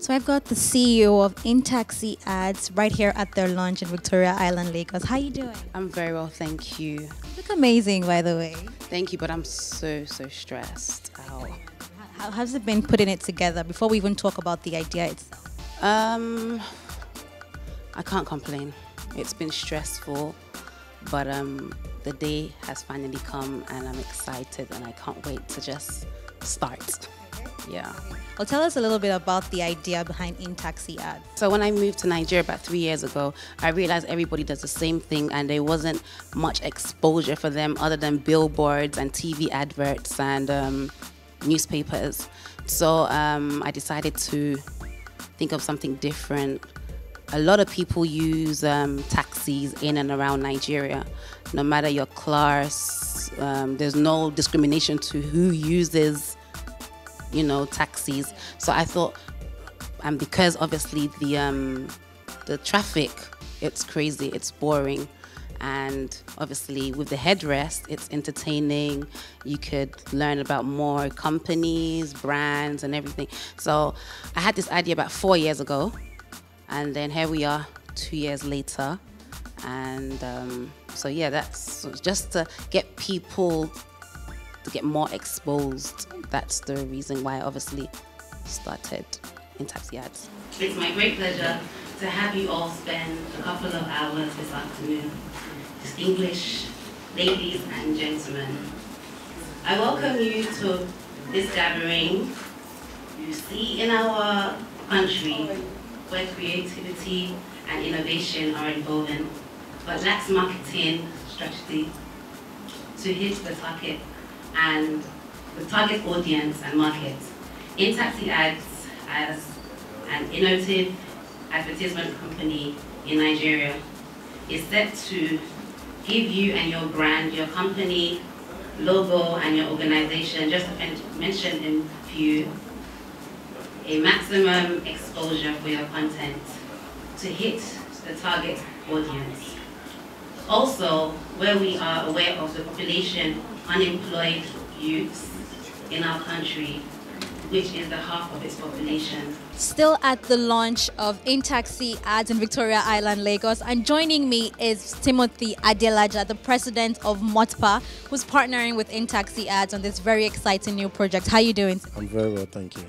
So I've got the CEO of Intaxi Ads right here at their launch in Victoria Island, Lagos. How are you doing? I'm very well, thank you. You look amazing, by the way. Thank you, but I'm so stressed out. How has it been putting it together before we even talk about the idea itself? I can't complain. It's been stressful, but the day has finally come and I'm excited and I can't wait to just start. Yeah. Well, tell us a little bit about the idea behind Intaxi Ads. So when I moved to Nigeria about 3 years ago, I realized everybody does the same thing and there wasn't much exposure for them other than billboards and TV adverts and newspapers. So I decided to think of something different. A lot of people use taxis in and around Nigeria. No matter your class, there's no discrimination to who uses taxis. So I thought, and because obviously the traffic, it's crazy, it's boring, and obviously with the headrest, it's entertaining. You could learn about more companies, brands, and everything. So I had this idea about 4 years ago, and then here we are 2 years later, and so yeah, that's just to get people to get more exposed. That's the reason why I obviously started Intaxi Ads. It's my great pleasure to have you all spend a couple of hours this afternoon. Distinguished ladies and gentlemen, I welcome you to this gathering. You see, in our country where creativity and innovation are evolving, but lacks marketing strategy to hit the target and the target audience and market. Intaxi Ads, as an innovative advertisement company in Nigeria, is set to give you and your brand, your company, logo, and your organization, just to mention in few, a maximum exposure for your content to hit the target audience. Also, where we are aware of the population unemployed youths in our country, which is the half of its population. Still at the launch of Intaxi Ads in Victoria Island, Lagos, and joining me is Timothy Adelaja, the president of MOTPA, who's partnering with Intaxi Ads on this very exciting new project. How are you doing? I'm very well, thank you.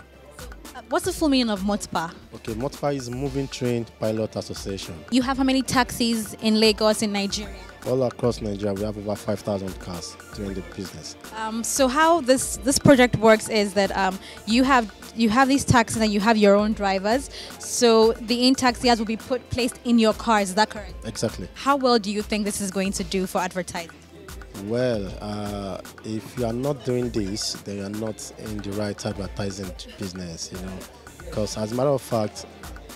What's the full meaning of MOTPA? Okay, MOTPA is Moving Trained Pilot Association. You have how many taxis in Lagos, in Nigeria? All across Nigeria, we have over 5,000 cars doing the business. So how this project works is that you have these taxis and you have your own drivers. So the Intaxi Ads will be placed in your cars. Is that correct? Exactly. How well do you think this is going to do for advertising? Well, if you are not doing this, then you are not in the right advertising business, Because as a matter of fact,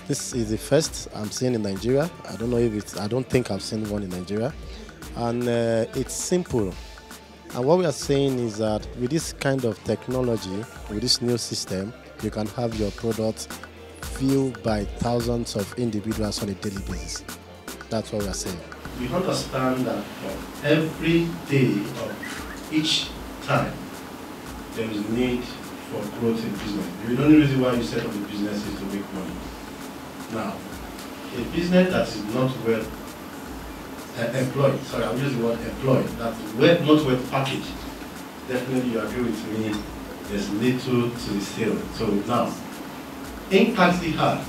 this is the first I'm seeing in Nigeria. I don't think I've seen one in Nigeria. And it's simple. And what we are saying is that with this kind of technology, with this new system, you can have your product viewed by thousands of individuals on a daily basis. That's what we are saying. We understand that every day of each time, there is need for growth in business. The only reason why you set up a business is to make money. Now, a business that is not well employed, sorry, I'll use the word employed, that's not well packaged, definitely you agree with me, there's little to the sale. So now, Intaxi Ads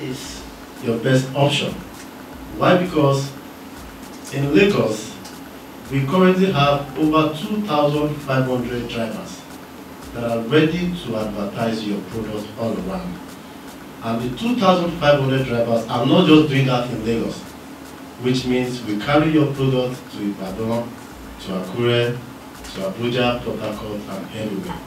is your best option. Why? Because in Lagos, We currently have over 2,500 drivers that are ready to advertise your product all around. And the 2,500 drivers are not just doing that in Lagos, which means we carry your product to Ibadan, to Akure, to Abuja, Port Harcourt, and everywhere.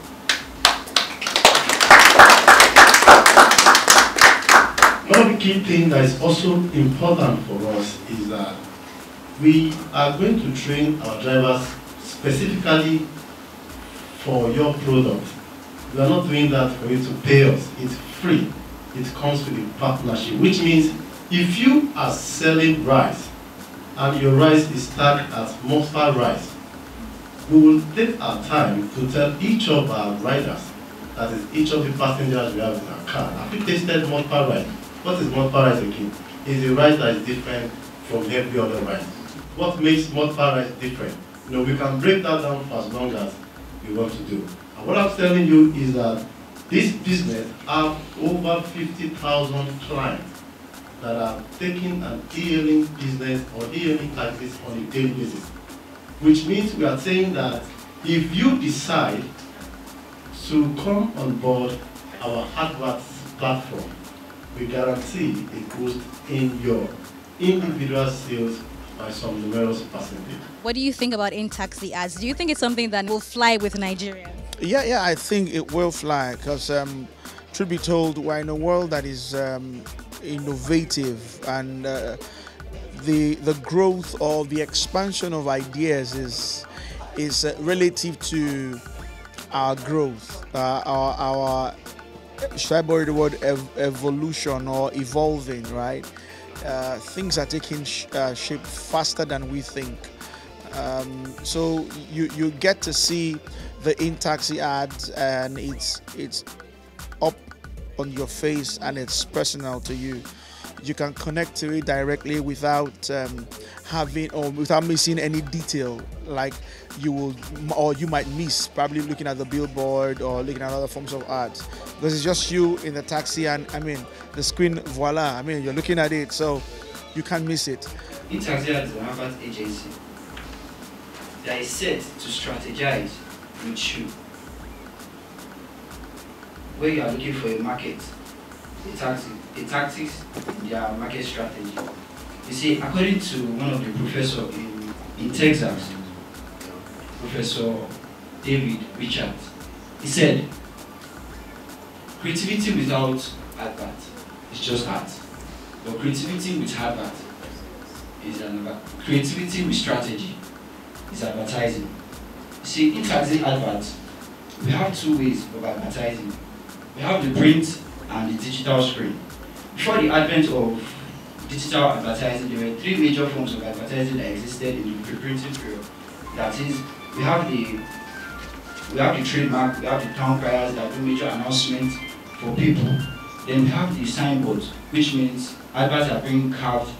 One of the key things that is also important for us is that we are going to train our drivers specifically for your product. We are not doing that for you to pay us. It's free. It comes with a partnership, which means if you are selling rice and your rice is tagged as Motpa rice, we will take our time to tell each of our riders, that is each of the passengers we have in our car, have you tasted Motpa rice? What is Motpa rice again? It's a rice that is different from every other rice. What makes Motpa rice different? You know, we can break that down for as long as we want to do. And what I'm telling you is that this business have over 50,000 clients that are taking an e-hailing business or e-hailing taxis on a daily basis. Which means we are saying that if you decide to come on board our adverts platform, we guarantee a boost in your individual sales by some numerous percentage. What do you think about Intaxi ads? Do you think it's something that will fly with Nigerians? Yeah, I think it will fly because, truth be told, we're in a world that is innovative, and the growth or the expansion of ideas is relative to our growth, our should I borrow the word evolution or evolving, right? Things are taking shape faster than we think. So you get to see the Intaxi ads, and it's up on your face and it's personal to you. You can connect to it directly without without missing any detail like you might miss probably looking at the billboard or looking at other forms of ads, because it's just you in the taxi and the screen, voila, you're looking at it, so you can't miss it. Intaxi is an advert agency that is set to strategize with you where you are looking for a market, a tactics in their market strategy. You see, according to one of the professors in Texas, Professor David Richards, he said, creativity without advert is just art, but creativity with advert is creativity with strategy is advertising. You see, Intaxi adverts, we have two ways of advertising. We have the print and the digital screen. Before the advent of digital advertising, there were three major forms of advertising that existed in the pre-printing period. That is, we have the trademark, we have the town criers that do major announcements for people. Then we have the signboards, which means adverts are being carved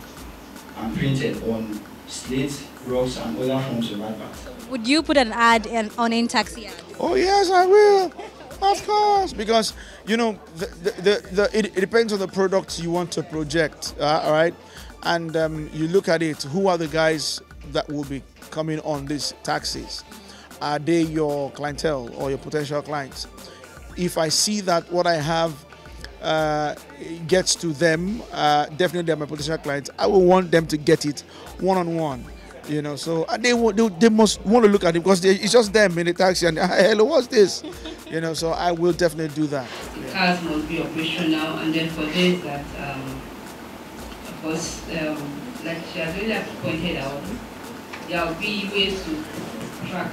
and printed on slates, rocks, and other forms of adverts. Would you put an ad on Intaxi ads? Oh yes, I will. Of course, because it depends on the products you want to project, all right? And you look at it, who are the guys that will be coming on these taxis? Are they your clientele or your potential clients? If I see that what I have gets to them, definitely they're my potential clients, I will want them to get it one-on-one. So they must want to look at it because it's just them in the taxi and hello, what's this? So I will definitely do that. The cars must be operational, and then for those that, of course, like she has already pointed out, there will be ways to track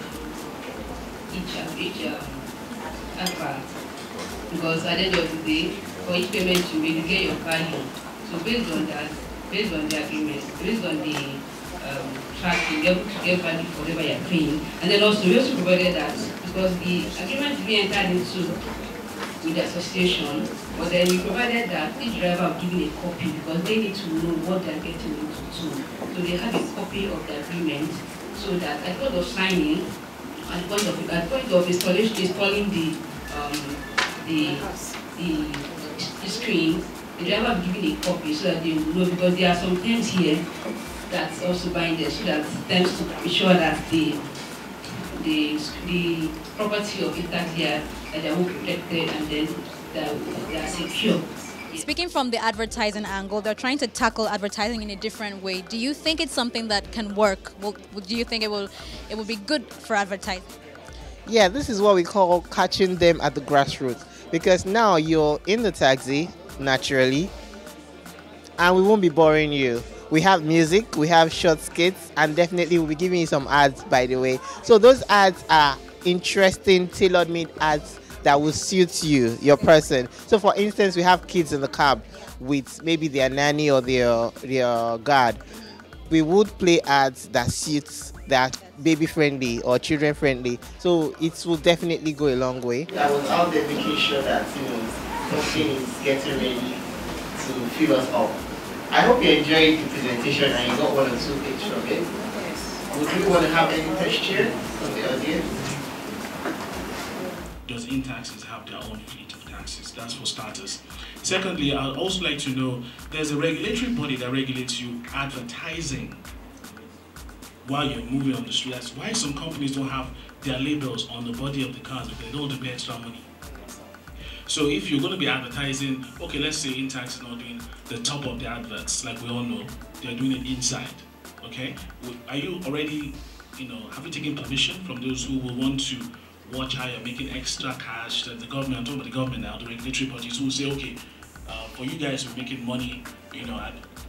each advert, because at the end of the day, for each payment you make, you get your value. So based on that, based on the agreement, based on the tracking, you're able to get value for whatever you're paying. And then also, we also provided that because the agreement we entered into with the association, but then we provided that each driver will given a copy because they need to know what they're getting into. So they have a copy of the agreement so that at the point of signing, at the point of installing the screen, the driver will be given a copy so that they will know, because there are some terms here that's also buying there, so that tends to ensure that the property of Intaxi that they are all protected and then they are secure. Speaking from the advertising angle, they're trying to tackle advertising in a different way. Do you think it's something that can work? Do you think it will be good for advertising? Yeah, this is what we call catching them at the grassroots. Because now you're in the taxi, naturally, and we won't be boring you. We have music, we have short skits, and definitely we'll be giving you some ads, by the way. So those ads are interesting, tailor-made ads that will suit you, your person. So for instance, we have kids in the cab with maybe their nanny or their guard. We would play ads that suits, that baby friendly or children friendly. So it will definitely go a long way. I was out there making sure that something is getting ready to fill us up. I hope you enjoyed the presentation and you got 1 or 2 things from it. Would you want to have any questions from the audience? Does Intaxis have their own fleet of taxis? That's for starters. Secondly, I'd also like to know, there's a regulatory body that regulates you advertising while you're moving on the street. That's why some companies don't have their labels on the body of the cars, because they don't want to pay extra money. So if you're going to be advertising, okay, let's say Intaxi is not doing the top of the adverts, like we all know, they're doing it inside, okay? Are you already, have you taken permission from those who will want to watch how you're making extra cash? That the government, I'm talking about the government now, the regulatory bodies who will say, okay, for you guys who are making money,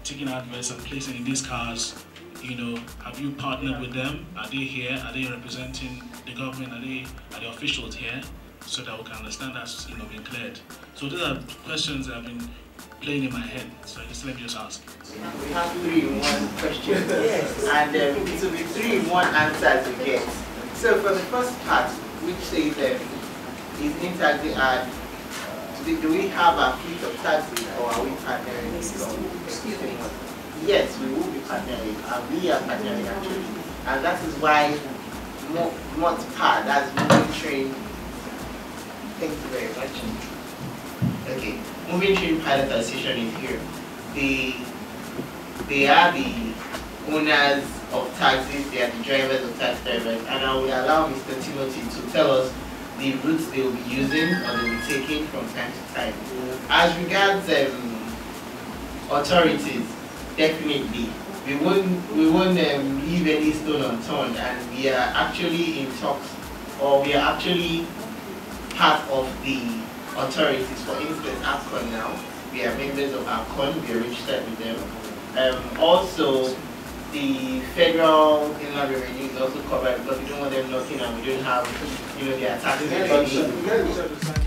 taking adverts and placing in these cars, have you partnered with them? Are they here? Are they representing the government? Are the officials here? So that we can understand that's being cleared. So these are questions that have been playing in my head. So let me just ask. We have 3 in 1 question. Yes. And it will be 3 in 1 answers we get. So for the first part, which says is Intaxi do we have a fleet of taxis or are we partnering with existing ones? Yes, we will be partnering. We are partnering actually. And that is why MOTPA, that's moving train. Thank you very much. Okay, moving train pilot association is here. They are the owners of taxis, they are the drivers of taxi drivers, and I will allow Mr. Timothy to tell us the routes they will be using or they will be taking from time to time. As regards authorities, definitely we won't leave any stone unturned, and we are actually in talks, or we are actually part of the authorities. For instance, AFCON now, we are members of AFCON, we are registered with them. Also, the federal inland revenue is also covered because we don't want them knocking and we don't have, their taxes ready.